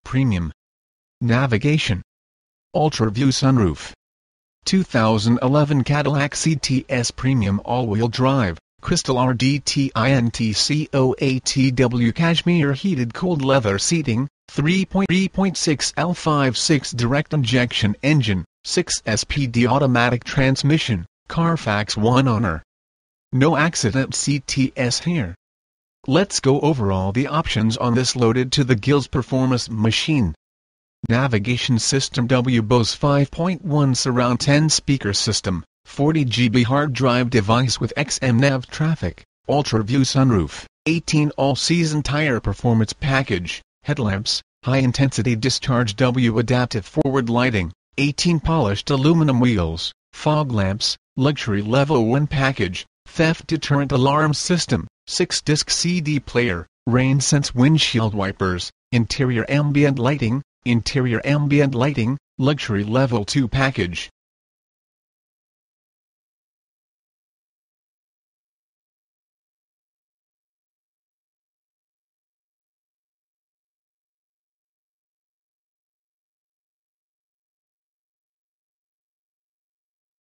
Premium. Navigation. ULTRAVIEW sunroof. 2011 Cadillac CTS Premium all-wheel drive, Crystal RED TINTCOAT Cashmere heated cold leather seating, 3.6 L56 direct injection engine, 6 SPD automatic transmission, Carfax 1 owner. No accident CTS here. Let's go over all the options on this loaded to the GILLS performance machine. Navigation system BOSE 5.1 surround 10 speaker system, 40 GB hard drive device with XM-nav traffic, ULTRAVIEW sunroof, 18 all-season tire performance package, headlamps, high-intensity discharge adaptive forward lighting, 18 polished aluminum wheels, fog lamps, luxury level 1 package, theft deterrent alarm system, 6-disc CD player, RAINSENSE windshield wipers, interior ambient lighting, luxury level 2 package,